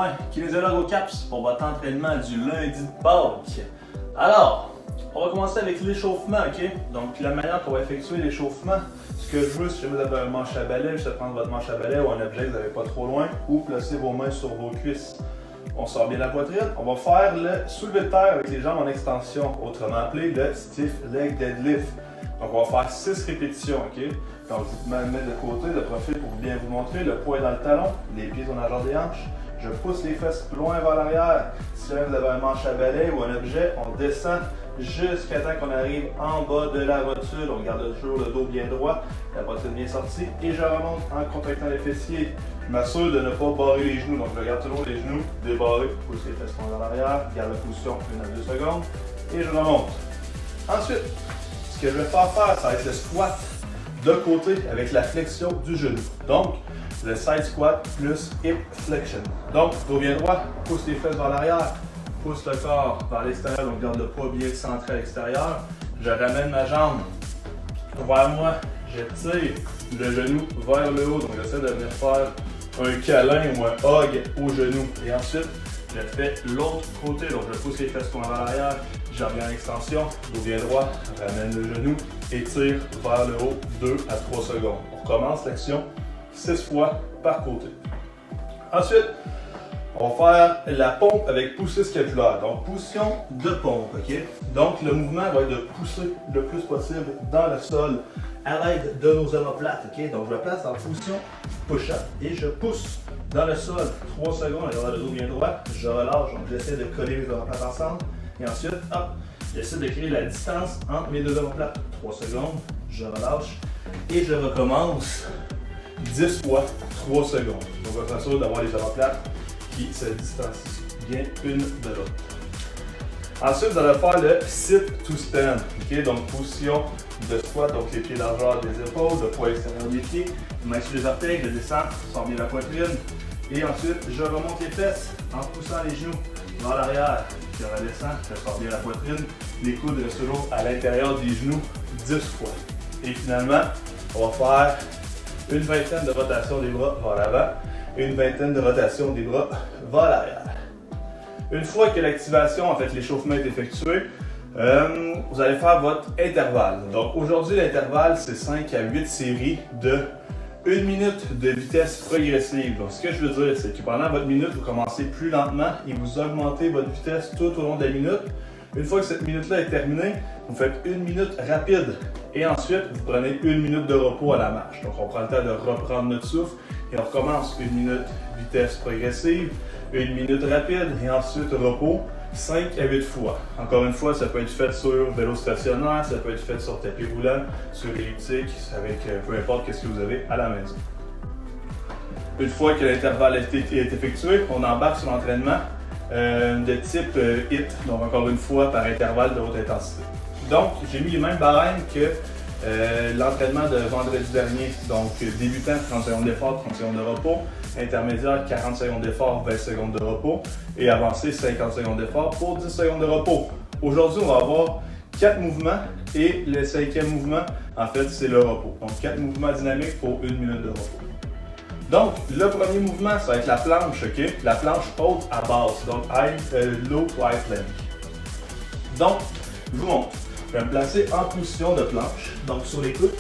Ouais, kinésiologue au CAPS pour votre entraînement du lundi de Pâques. Alors, on va commencer avec l'échauffement, ok? Donc, la manière qu'on va effectuer l'échauffement, ce que je veux, si vous avez un manche à balai, juste prendre votre manche à balai ou un objet que vous n'avez pas trop loin, ou placer vos mains sur vos cuisses. On sort bien la poitrine. On va faire le soulevé de terre avec les jambes en extension, autrement appelé le stiff leg deadlift. Donc, on va faire 6 répétitions, ok? Donc, je vous mets de côté, de profil pour bien vous montrer. Le poids est dans le talon, les pieds sont dans la largeur des hanches. Je pousse les fesses loin vers l'arrière. Si vous avez un manche à balai ou un objet, on descend jusqu'à temps qu'on arrive en bas de la rotule. On garde toujours le dos bien droit, la poitrine bien sortie. Et je remonte en contractant les fessiers. Je m'assure de ne pas barrer les genoux. Donc, je garde toujours les genoux débarrés. Pousse les fesses loin vers l'arrière. Garde la position 1 à 2 secondes. Et je remonte. Ensuite, ce que je vais faire, ça va être le squat de côté avec la flexion du genou. Donc, le side squat plus hip flexion. Donc, dos bien droit, pousse les fesses vers l'arrière, pousse le corps vers l'extérieur, donc garde le poids bien centré à l'extérieur. Je ramène ma jambe vers moi, je tire le genou vers le haut, donc j'essaie de venir faire un câlin ou un hug au genou. Et ensuite, je fais l'autre côté, donc je pousse les fesses vers l'arrière, je reviens en extension, dos bien droit, ramène le genou et tire vers le haut 2 à 3 secondes. On recommence l'action 6 fois par côté. Ensuite, on va faire la pompe avec poussée scapulaire. Donc, position de pompe, ok? Donc, le mouvement va être de pousser le plus possible dans le sol à l'aide de nos omoplates, ok? Donc, je me place en position push-up et je pousse dans le sol 3 secondes, à le dos bien droit, je relâche, donc j'essaie de coller mes omoplates ensemble et ensuite, hop, j'essaie de créer la distance entre mes deux omoplates. 3 secondes, je relâche et je recommence 10 fois 3 secondes. Donc, on va s'assurer d'avoir les omoplates qui se distancient bien une de l'autre. Ensuite, vous allez faire le sit to stand. Okay? Donc, position de squat, donc les pieds largeur des épaules, le poids extérieur des pieds, main sur les orteils, je descends, sors bien la poitrine. Et ensuite, je remonte les fesses en poussant les genoux vers l'arrière. Je redescends, je sors bien la poitrine. Les coudes restent toujours à l'intérieur des genoux 10 fois. Et finalement, on va faire une vingtaine de rotations des bras vers l'avant et une vingtaine de rotations des bras vers l'arrière. Une fois que l'activation, en fait l'échauffement est effectué, vous allez faire votre intervalle. Donc aujourd'hui, l'intervalle, c'est 5 à 8 séries de 1 minute de vitesse progressive. Donc ce que je veux dire, c'est que pendant votre minute, vous commencez plus lentement et vous augmentez votre vitesse tout au long de la minute. Une fois que cette minute-là est terminée, vous faites 1 minute rapide et ensuite, vous prenez 1 minute de repos à la marche. Donc, on prend le temps de reprendre notre souffle et on recommence 1 minute vitesse progressive, 1 minute rapide et ensuite repos 5 à 8 fois. Encore une fois, ça peut être fait sur vélo stationnaire, ça peut être fait sur tapis roulant, sur elliptique, avec peu importe ce que vous avez à la maison. Une fois que l'intervalle est effectué, on embarque sur l'entraînement de type HIIT, donc encore une fois par intervalle de haute intensité. Donc, j'ai mis les mêmes barèmes que l'entraînement de vendredi dernier. Donc, débutant, 30 secondes d'effort, 30 secondes de repos. Intermédiaire, 40 secondes d'effort, 20 secondes de repos. Et avancé, 50 secondes d'effort pour 10 secondes de repos. Aujourd'hui, on va avoir 4 mouvements et le 5e mouvement, en fait, c'est le repos. Donc, 4 mouvements dynamiques pour 1 minute de repos. Donc, le premier mouvement, ça va être la planche, ok? La planche haute à basse, donc low to high plank. Donc, je vous montre. Je vais me placer en position de planche, donc sur les coudes.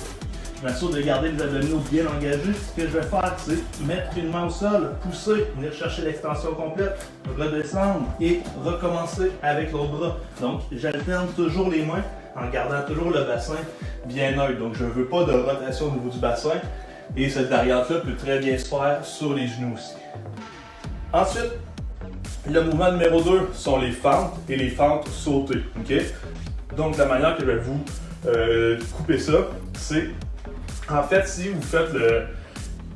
Je m'assure de garder les abdominaux bien engagés. Ce que je vais faire, c'est mettre une main au sol, pousser, venir chercher l'extension complète, redescendre et recommencer avec l'autre bras. Donc, j'alterne toujours les mains en gardant toujours le bassin bien neutre. Donc, je ne veux pas de rotation au niveau du bassin. Et cette variante-là peut très bien se faire sur les genoux aussi. Ensuite, le mouvement numéro 2 sont les fentes et les fentes sautées. Okay? Donc, la manière que je vais vous couper ça, c'est en fait, si vous faites le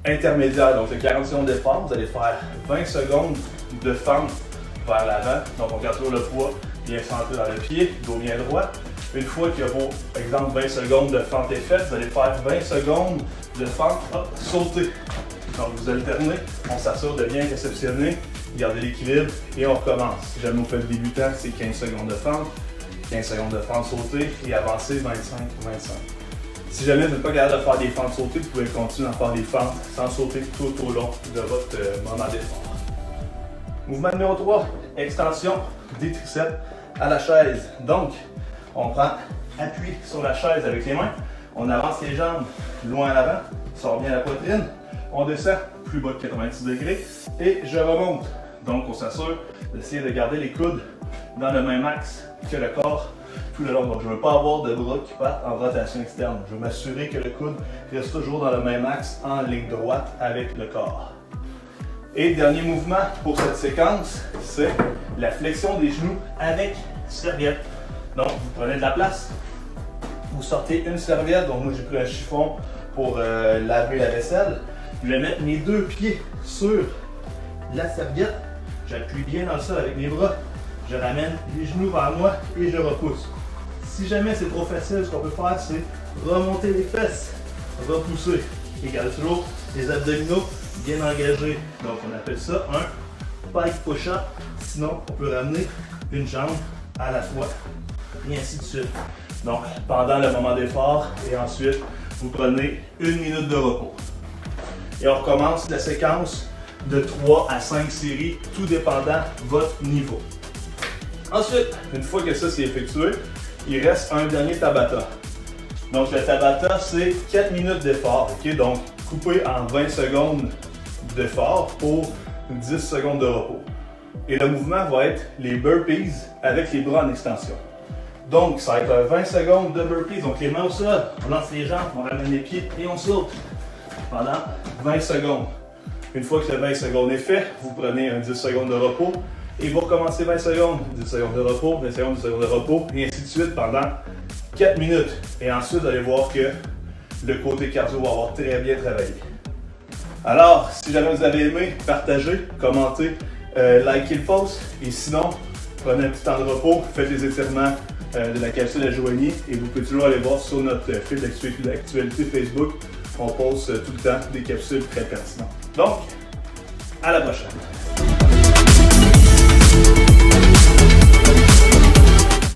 intermédiaire, donc le 40 secondes d'effort, vous allez faire 20 secondes de fente vers l'avant. Donc, on garde toujours le poids bien centré dans le pied, dos bien droit. Une fois qu'il y a vos, par exemple, 20 secondes de fente et faite, vous allez faire 20 secondes de fente sautée. Donc, vous alternez, on s'assure de bien réceptionner, garder l'équilibre et on recommence. Si jamais vous faites débutant, c'est 15 secondes de fente, 15 secondes de fente sautée et avancer 25-25. Si jamais vous n'êtes pas capable de faire des fentes sautées, vous pouvez continuer à faire des fentes sans sauter tout au long de votre moment d'effort. Mouvement numéro 3, extension des triceps à la chaise. Donc, on prend appui sur la chaise avec les mains, on avance les jambes loin à l'avant, sort bien la poitrine, on descend plus bas de 90 degrés et je remonte. Donc, on s'assure d'essayer de garder les coudes dans le même axe que le corps tout le long. Donc, je ne veux pas avoir de bras qui partent en rotation externe. Je veux m'assurer que le coude reste toujours dans le même axe en ligne droite avec le corps. Et dernier mouvement pour cette séquence, c'est la flexion des genoux avec serviette. Donc, vous prenez de la place, vous sortez une serviette. Donc, moi, j'ai pris un chiffon pour laver la vaisselle. Je vais mettre mes deux pieds sur la serviette. J'appuie bien dans le sol avec mes bras. Je ramène les genoux vers moi et je repousse. Si jamais c'est trop facile, ce qu'on peut faire, c'est remonter les fesses, repousser. Et garder toujours les abdominaux bien engagés. Donc on appelle ça un pike push-up. Sinon, on peut ramener une jambe à la fois. Et ainsi de suite. Donc pendant le moment d'effort et ensuite, vous prenez 1 minute de repos. Et on recommence la séquence de 3 à 5 séries, tout dépendant de votre niveau. Ensuite, une fois que ça c'est effectué, il reste un dernier Tabata. Donc le Tabata, c'est 4 minutes d'effort, okay? Donc coupé en 20 secondes d'effort pour 10 secondes de repos. Et le mouvement va être les burpees avec les bras en extension. Donc ça va être 20 secondes de burpees, donc les mains au sol, on lance les jambes, on ramène les pieds et on saute pendant 20 secondes. Une fois que le 20 secondes est fait, vous prenez un 10 secondes de repos et vous recommencez 20 secondes, 10 secondes de repos, 20 secondes, 10 secondes de repos, et ainsi de suite pendant 4 minutes. Et ensuite, vous allez voir que le côté cardio va avoir très bien travaillé. Alors, si jamais vous avez aimé, partagez, commentez, likez le post, et sinon, prenez un petit temps de repos, faites les étirements de la capsule à Joanie, et vous pouvez toujours aller voir sur notre fil d'actualité Facebook. On poste tout le temps des capsules très pertinentes. Donc, à la prochaine!